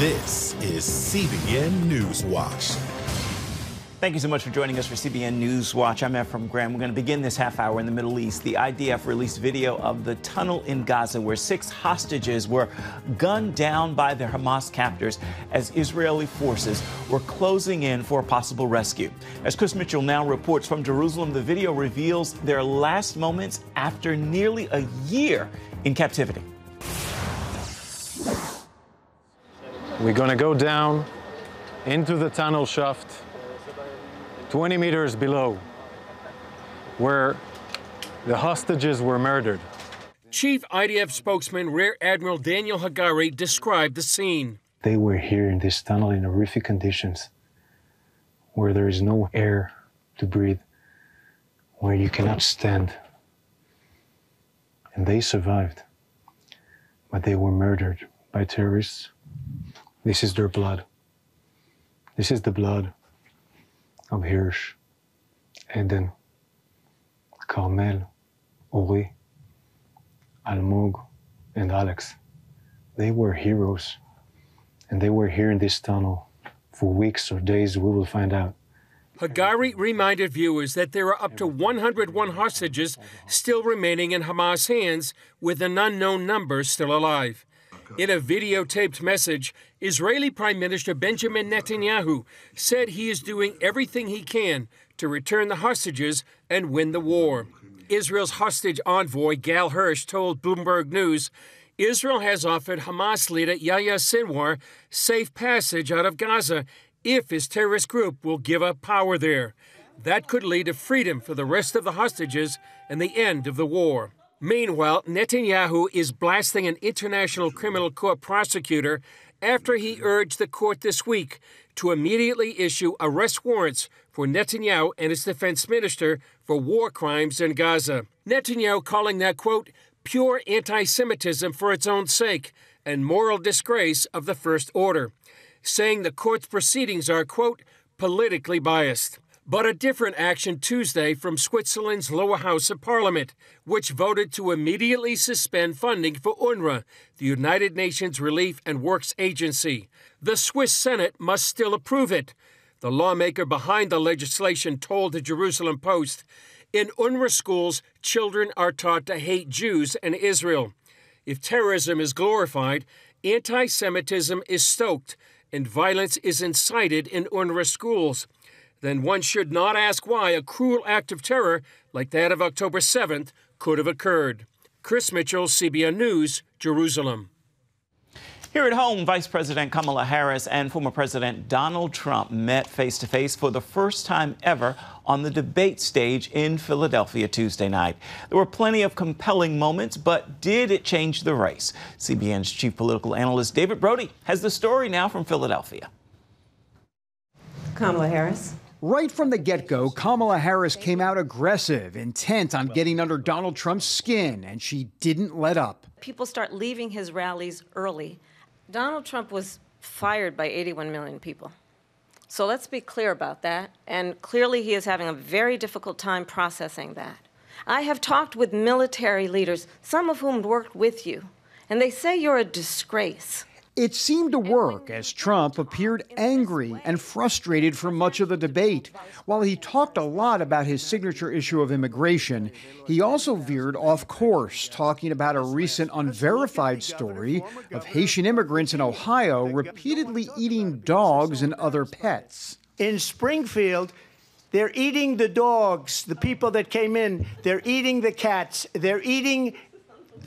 This is CBN News Watch. Thank you so much for joining us for CBN News Watch. I'm Ephraim Graham. We're going to begin this half hour in the Middle East. The I.D.F. released video of the tunnel in Gaza where 6 hostages were gunned down by their Hamas captors as Israeli forces were closing in for a possible rescue. As Chris Mitchell now reports from Jerusalem, the video reveals their last moments after nearly a year in captivity. We're going to go down into the tunnel shaft 20 meters below, where the hostages were murdered. Chief I.D.F. spokesman Rear Admiral Daniel Hagari described the scene. They were here in this tunnel in horrific conditions, where there is no air to breathe, where you cannot stand. And they survived, but they were murdered by terrorists. This is their blood. This is the blood of Hirsch, Eden, Carmel, Ori, Almog, and Alex. They were heroes, and they were here in this tunnel for weeks or days. We will find out. Hagari reminded viewers that there are up to 101 hostages still remaining in Hamas hands, with an unknown number still alive. In a videotaped message, Israeli Prime Minister Benjamin Netanyahu said he is doing everything he can to return the hostages and win the war. Israel's hostage envoy, Gal Hirsch, told Bloomberg News Israel has offered Hamas leader Yahya Sinwar safe passage out of Gaza if his terrorist group will give up power there. That could lead to freedom for the rest of the hostages and the end of the war. Meanwhile, Netanyahu is blasting an international criminal court prosecutor after he urged the court this week to immediately issue arrest warrants for Netanyahu and his defense minister for war crimes in Gaza. Netanyahu calling that, quote, pure anti-Semitism for its own sake and moral disgrace of the First Order, saying the court's proceedings are, quote, politically biased. But a different action Tuesday from Switzerland's lower house of parliament, which voted to immediately suspend funding for UNRWA, the United Nations Relief and Works Agency. The Swiss Senate must still approve it. The lawmaker behind the legislation told the Jerusalem Post, in UNRWA schools, children are taught to hate Jews and Israel. If terrorism is glorified, anti-Semitism is stoked, and violence is incited in UNRWA schools. Then one should not ask why a cruel act of terror like that of October 7th could have occurred. Chris Mitchell, CBN News, Jerusalem. Here at home, Vice President Kamala Harris and former President Donald Trump met face-to-face for the first time ever on the debate stage in Philadelphia Tuesday night. There were plenty of compelling moments, but did it change the race? CBN's chief political analyst David Brody has the story now from Philadelphia. Kamala Harris. Right from the get-go, Kamala Harris came out aggressive, intent on getting under Donald Trump's skin, and she didn't let up. People start leaving his rallies early. Donald Trump was fired by 81 million people. So let's be clear about that. And clearly he is having a very difficult time processing that. I have talked with military leaders, some of whom worked with you, and they say you're a disgrace. It seemed to work as Trump appeared angry and frustrated for much of the debate. While he talked a lot about his signature issue of immigration, he also veered off course, talking about a recent unverified story of Haitian immigrants in Ohio repeatedly eating dogs and other pets. In Springfield, they're eating the dogs, the people that came in. They're eating the cats. They're eating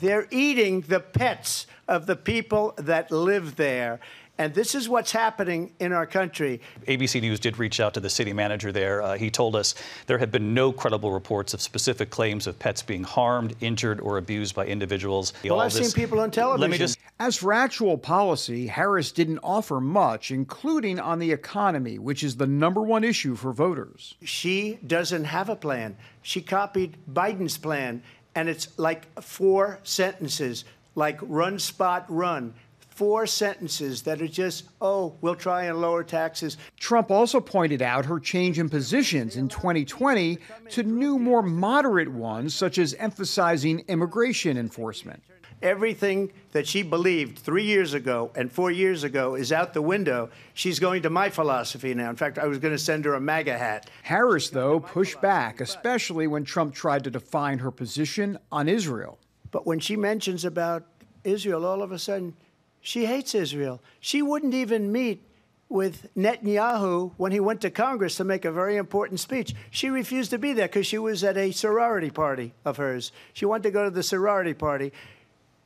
the pets of the people that live there. And this is what's happening in our country. ABC News did reach out to the city manager there. He told us there have been no credible reports of specific claims of pets being harmed, injured, or abused by individuals. Well, I've seen people on television. As for actual policy, Harris didn't offer much, including on the economy, which is the #1 issue for voters. She doesn't have a plan. She copied Biden's plan, and it's like 4 sentences, like run, spot, run. 4 sentences that are just, oh, we'll try and lower taxes. Trump also pointed out her change in positions in 2020 to new, more moderate ones, such as emphasizing immigration enforcement. Everything that she believed 3 years ago and 4 years ago is out the window. She's going to my philosophy now. In fact, I was going to send her a MAGA hat. Harris, though, pushed back, especially when Trump tried to define her position on Israel. But when she mentions about Israel, all of a sudden, she hates Israel. She wouldn't even meet with Netanyahu when he went to Congress to make a very important speech. She refused to be there because she was at a sorority party of hers. She wanted to go to the sorority party.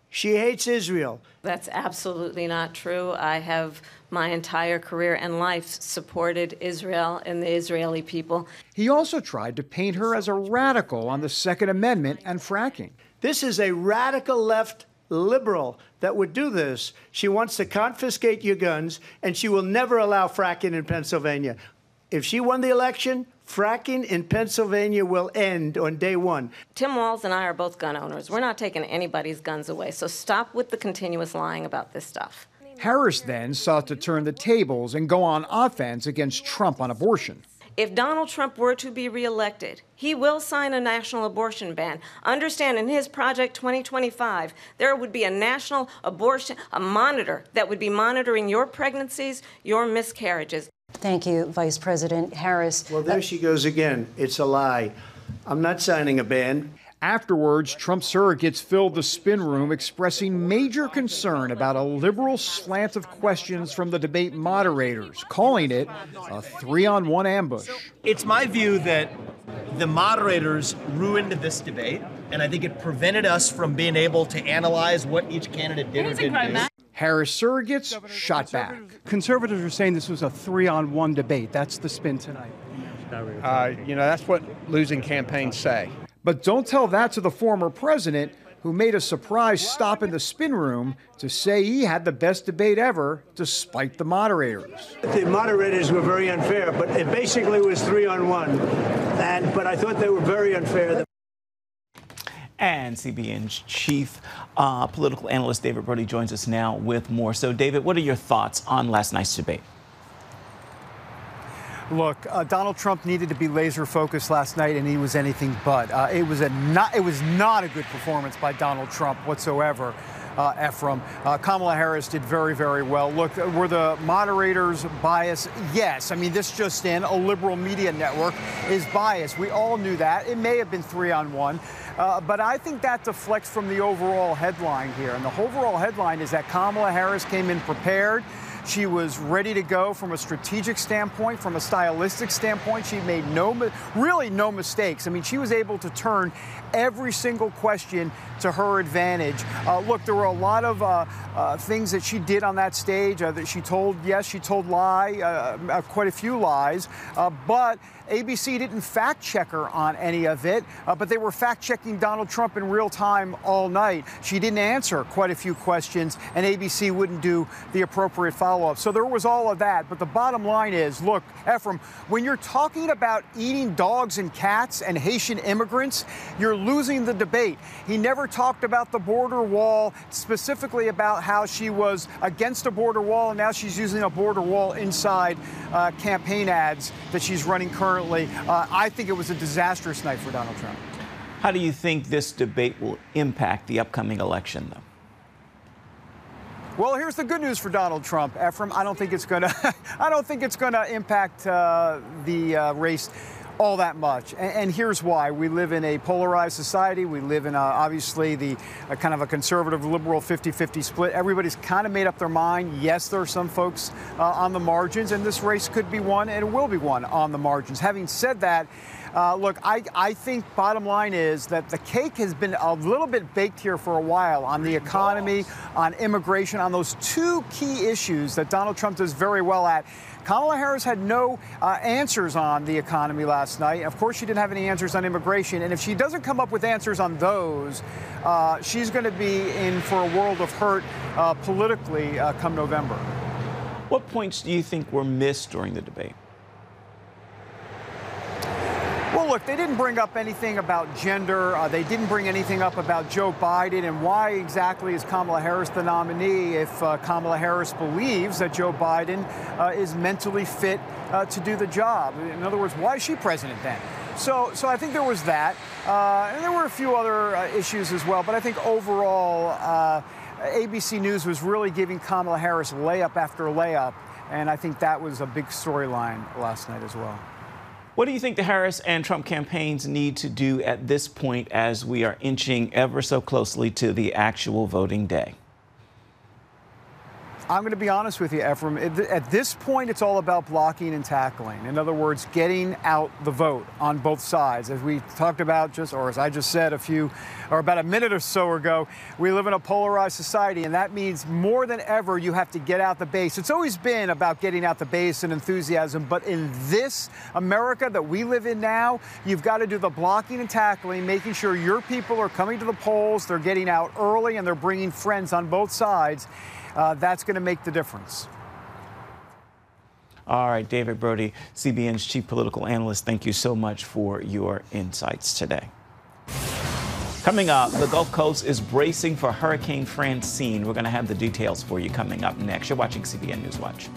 She hates Israel. That's absolutely not true. I have my entire career and life supported Israel and the Israeli people. He also tried to paint her as a radical on the Second Amendment and fracking. This is a radical left liberal that would do this. She wants to confiscate your guns, and she will never allow fracking in Pennsylvania. If she won the election, fracking in Pennsylvania will end on day one. Tim Walz and I are both gun owners. We're not taking anybody's guns away, so stop with the continuous lying about this stuff. Harris then sought to turn the tables and go on offense against Trump on abortion. If Donald Trump were to be reelected, he will sign a national abortion ban. Understand, in his Project 2025, there would be a national abortion, a monitor that would be monitoring your pregnancies, your miscarriages. Thank you, Vice President Harris. Well, there she goes again. It's a lie. I'm not signing a ban. Afterwards, Trump surrogates filled the spin room, expressing major concern about a liberal slant of questions from the debate moderators, calling it a 3-on-1 ambush. It's my view that the moderators ruined this debate, and I think it prevented us from being able to analyze what each candidate did or didn't do. Harris surrogates shot back. Conservatives are saying this was a 3-on-1 debate. That's the spin tonight. That's what losing campaigns say. But don't tell that to the former president, who made a surprise stop in the spin room to say he had the best debate ever, despite the moderators. The moderators were very unfair, but it basically was 3-on-1. But I thought they were very unfair. And CBN's chief political analyst, David Brody, joins us now with more. So, David, what are your thoughts on last night's debate? Look, Donald Trump needed to be laser focused last night, and he was anything but. It was not a good performance by Donald Trump whatsoever. Ephraim. Kamala Harris did very, very well. Look, were the moderators biased? Yes. I mean, this just in, a liberal media network is biased. We all knew that. It may have been 3-on-1. But I think that deflects from the overall headline here. And the overall headline is that Kamala Harris came in prepared. She was ready to go from a strategic standpoint, from a stylistic standpoint. She made really no mistakes. I mean, she was able to turn every single question to her advantage. Look, there were a lot of things that she did on that stage that she told, yes, she told quite a few lies, but ABC didn't fact check her on any of it, but they were fact checking Donald Trump in real time all night. She didn't answer quite a few questions, and ABC wouldn't do the appropriate follow-up. So there was all of that. But the bottom line is, look, Ephraim, when you're talking about eating dogs and cats and Haitian immigrants, you're losing the debate. He never talked about the border wall, specifically about how she was against a border wall, and now she's using a border wall inside campaign ads that she's running currently. I think it was a disastrous night for Donald Trump. How do you think this debate will impact the upcoming election, though? Well, here's the good news for Donald Trump, Ephraim. I don't think it's going to impact the race all that much. And here's why. We live in a polarized society. We live in, obviously, the kind of a conservative liberal 50-50 split. Everybody's kind of made up their mind. Yes, there are some folks on the margins, and this race could be won, and it will be won on the margins. Having said that, look, I think bottom line is that the cake has been a little bit baked here for a while on the economy, on immigration, on those two key issues that Donald Trump does very well at. Kamala Harris had no answers on the economy last night. Of course, she didn't have any answers on immigration. And if she doesn't come up with answers on those, she's going to be in for a world of hurt politically come November. What points do you think were missed during the debate? Well, look, they didn't bring up anything about gender. They didn't bring anything up about Joe Biden and why exactly is Kamala Harris the nominee if Kamala Harris believes that Joe Biden is mentally fit to do the job. In other words, why is she president then? So I think there was that. And there were a few other issues as well. But I think overall, ABC News was really giving Kamala Harris layup after layup. And I think that was a big storyline last night as well. What do you think the Harris and Trump campaigns need to do at this point as we are inching ever so closely to the actual voting day? I'm going to be honest with you, Ephraim. At this point, it's all about blocking and tackling. In other words, getting out the vote on both sides. As we talked about or as I just said about a minute or so ago, we live in a polarized society, and that means more than ever you have to get out the base. It's always been about getting out the base and enthusiasm, but in this America that we live in now, you've got to do the blocking and tackling, making sure your people are coming to the polls, they're getting out early, and they're bringing friends on both sides. That's going to make the difference. All right, David Brody, CBN's chief political analyst, thank you so much for your insights today. Coming up, the Gulf Coast is bracing for Hurricane Francine. We're going to have the details for you coming up next. You're watching CBN News Watch.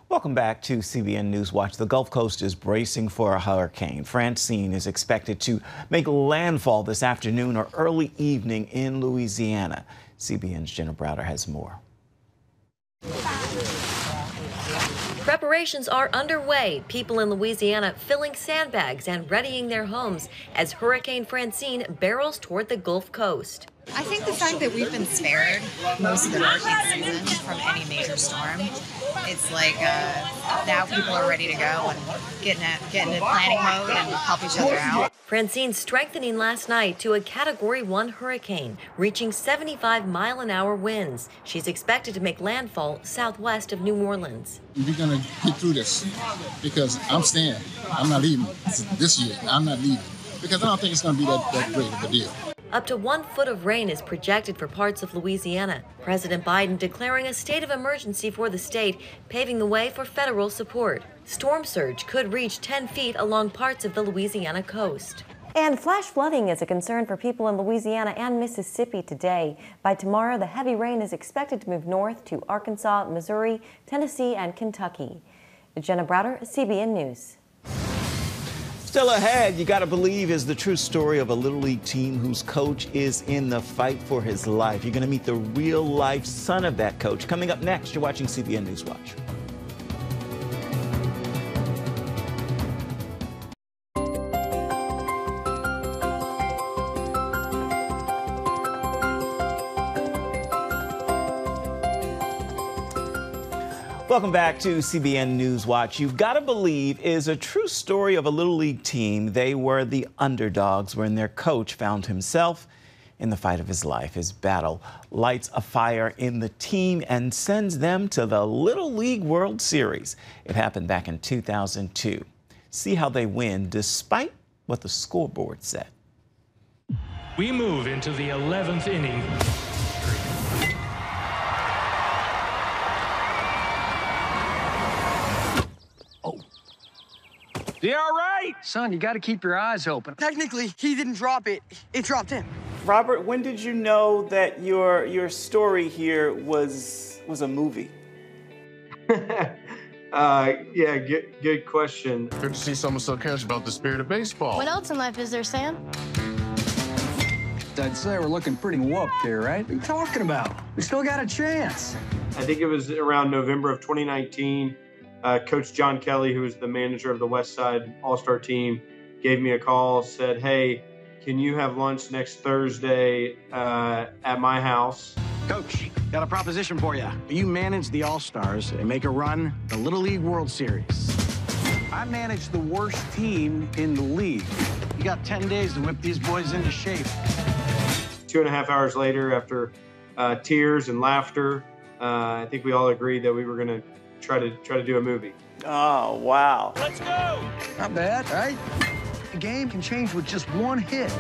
Welcome back to CBN News Watch. The Gulf Coast is bracing for a hurricane. Francine is expected to make landfall this afternoon or early evening in Louisiana. CBN's Jenna Browder has more. Preparations are underway. People in Louisiana filling sandbags and readying their homes as Hurricane Francine barrels toward the Gulf Coast. I think the fact that we've been spared most of the hurricane season from any major storm, it's like now people are ready to go and get into planning mode and help each other out. Francine strengthening last night to a Category 1 hurricane, reaching 75-mile-an-hour winds. She's expected to make landfall southwest of New Orleans. We're going to get through this because I'm staying. I'm not leaving this year. I'm not leaving because I don't think it's going to be that great of a deal. Up to 1 foot of rain is projected for parts of Louisiana. President Biden declaring a state of emergency for the state, paving the way for federal support. Storm surge could reach 10 feet along parts of the Louisiana coast. And flash flooding is a concern for people in Louisiana and Mississippi today. By tomorrow, the heavy rain is expected to move north to Arkansas, Missouri, Tennessee, and Kentucky. Jenna Browder, CBN News. Still ahead, you gotta believe, is the true story of a Little League team whose coach is in the fight for his life. You're gonna meet the real-life son of that coach. Coming up next, you're watching CBN News Watch. Welcome back to CBN News Watch. You've Got to Believe is a true story of a Little League team. They were the underdogs when their coach found himself in the fight of his life. His battle lights a fire in the team and sends them to the Little League World Series. It happened back in 2002. See how they win despite what the scoreboard said. We move into the 11th inning. You all right? Son, you got to keep your eyes open. Technically, he didn't drop it. It dropped him. Robert, when did you know that your story here was a movie? Yeah, good question. Good to see someone so cares about the spirit of baseball. What else in life is there, Sam? I'd say we're looking pretty whooped here, right? What are you talking about? We still got a chance. I think it was around November of 2019. Coach John Kelly, who was the manager of the West Side All-Star team, gave me a call, said, hey, can you have lunch next Thursday at my house? Coach, got a proposition for you. You manage the All-Stars and make a run the Little League World Series. I manage the worst team in the league. You got 10 days to whip these boys into shape. 2.5 hours later, after tears and laughter, I think we all agreed that we were going to try to do a movie. Oh, wow. Let's go. Not bad, right? The game can change with just one hit.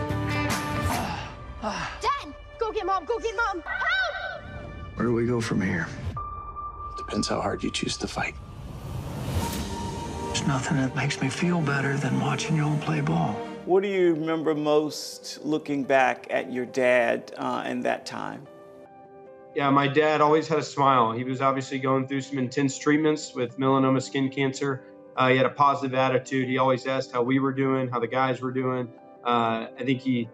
Dad, get Mom. Go get Mom. Help! Where do we go from here? Depends how hard you choose to fight. There's nothing that makes me feel better than watching y'all play ball. What do you remember most looking back at your dad in that time? Yeah, my dad always had a smile. He was obviously going through some intense treatments with melanoma skin cancer. He had a positive attitude. He always asked how we were doing, how the guys were doing. I think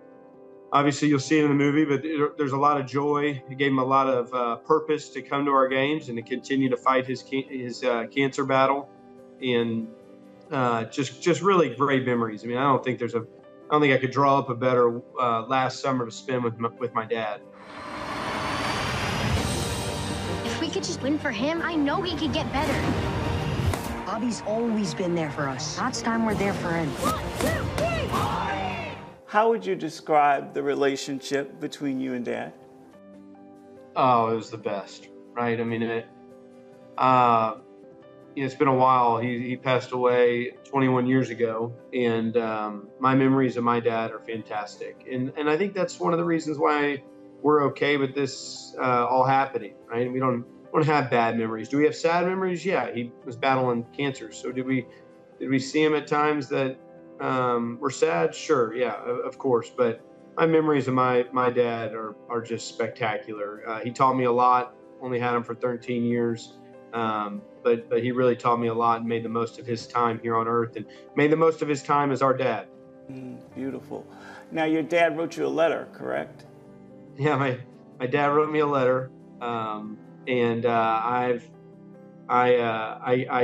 obviously you'll see it in the movie, but there's a lot of joy. It gave him a lot of purpose to come to our games and to continue to fight his cancer battle. And just really great memories. I mean, I don't think I could draw up a better last summer to spend with my dad. If we could just win for him, I know he could get better. Bobby's always been there for us. Now it's time we're there for him. 1, 2, 3! How would you describe the relationship between you and Dad? Oh, it was the best, right? I mean, it's been a while. He passed away 21 years ago, and my memories of my dad are fantastic. And I think that's one of the reasons why we're okay with this all happening, right? We don't have bad memories. Do we have sad memories? Yeah, he was battling cancer. So did we see him at times that were sad? Sure, yeah, of course. But my memories of my dad are just spectacular. He taught me a lot. Only had him for 13 years. But he really taught me a lot and made the most of his time here on Earth and made the most of his time as our dad. Beautiful. Now, your dad wrote you a letter, correct? Yeah, my dad wrote me a letter, and I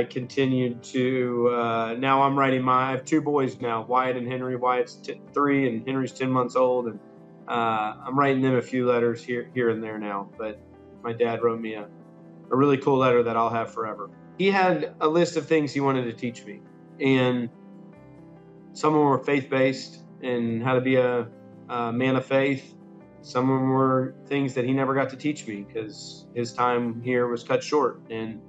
continued to. Now I'm writing I have 2 boys now, Wyatt and Henry. Wyatt's 3 and Henry's 10 months old, and I'm writing them a few letters here and there now. But my dad wrote me a really cool letter that I'll have forever. He had a list of things he wanted to teach me, and some of them were faith-based and how to be a man of faith. Some of them were things that he never got to teach me because his time here was cut short. And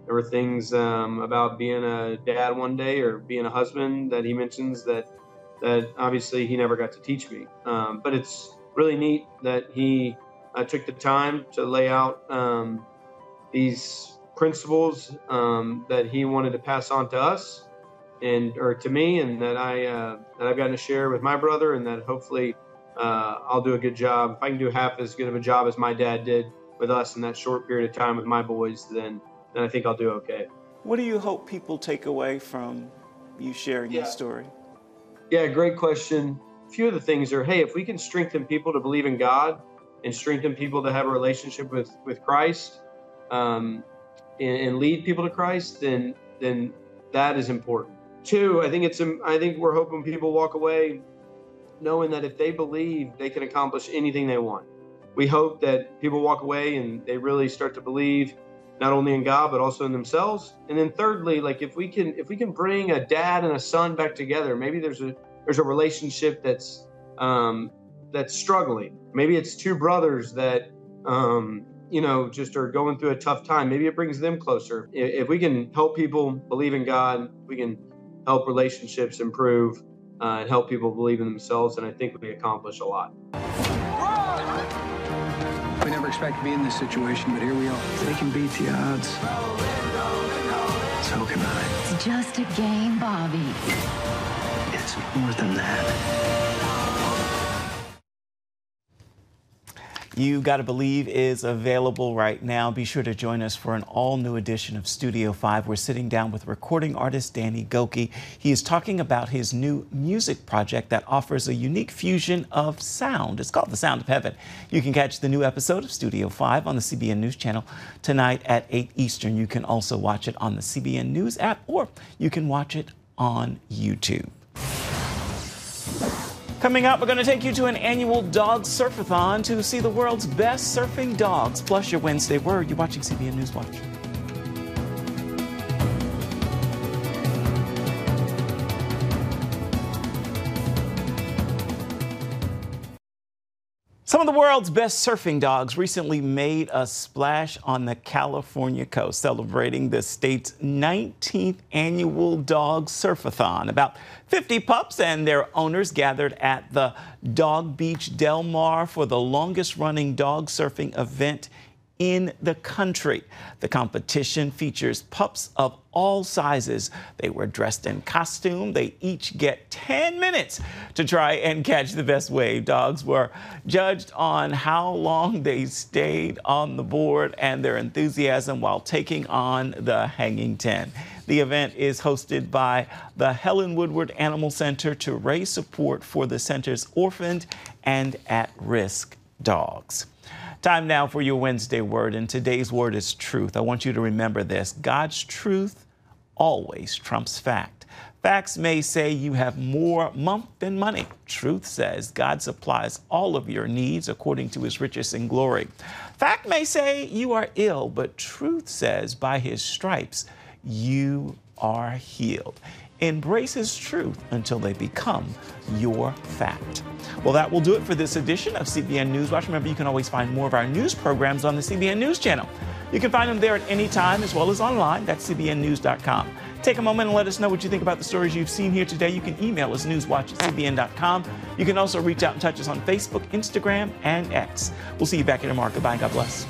there were things about being a dad one day or being a husband that he mentions that obviously he never got to teach me. But it's really neat that he took the time to lay out these principles that he wanted to pass on to us or to me, and that I've gotten to share with my brother, and that hopefully I'll do a good job. If I can do half as good of a job as my dad did with us in that short period of time with my boys, then I think I'll do okay. What do you hope people take away from you sharing your story? Yeah, great question. A few of the things are, hey, if we can strengthen people to believe in God and strengthen people to have a relationship with Christ, and lead people to Christ, then that is important. 2, I think we're hoping people walk away knowing that if they believe, they can accomplish anything they want. We hope that people walk away and they really start to believe not only in God but also in themselves. And then thirdly, like if we can bring a dad and a son back together, maybe there's a relationship that's struggling. Maybe it's 2 brothers that just are going through a tough time. Maybe it brings them closer. If we can help people believe in God, we can help relationships improve and help people believe in themselves, and I think we accomplish a lot. We never expect to be in this situation, but here we are. If they can beat the odds, so can I. It's just a game, Bobby. It's more than that. You Gotta Believe is available right now. Be sure to join us for an all-new edition of Studio 5. We're sitting down with recording artist Danny Gokey. He is talking about his new music project that offers a unique fusion of sound. It's called The Sound of Heaven. You can catch the new episode of Studio 5 on the CBN News Channel tonight at 8 Eastern. You can also watch it on the CBN News app, or you can watch it on YouTube. Coming up, we're going to take you to an annual dog surfathon to see the world's best surfing dogs. Plus your Wednesday Word. You're watching CBN News Watch. Some of the world's best surfing dogs recently made a splash on the California coast, celebrating the state's 19th annual Dog Surfathon. About 50 pups and their owners gathered at the Dog Beach Del Mar for the longest-running dog surfing event in the country. The competition features pups of all sizes. They were dressed in costume. They each get 10 minutes to try and catch the best wave. Dogs were judged on how long they stayed on the board and their enthusiasm while taking on the hanging 10. The event is hosted by the Helen Woodward Animal Center to raise support for the center's orphaned and at-risk dogs. Time now for your Wednesday word, and today's word is truth. I want you to remember this. God's truth always trumps fact. Facts may say you have more month than money. Truth says God supplies all of your needs according to his riches and glory. Fact may say you are ill, but truth says by his stripes you are healed. Embrace his truth until they become your fact. Well, that will do it for this edition of CBN NewsWatch. Remember, you can always find more of our news programs on the CBN News Channel. You can find them there at any time as well as online. That's cbnnews.com. Take a moment and let us know what you think about the stories you've seen here today. You can email us, newswatch@cbn.com. You can also reach out and touch us on Facebook, Instagram, and X. We'll see you back here tomorrow. Goodbye and God bless.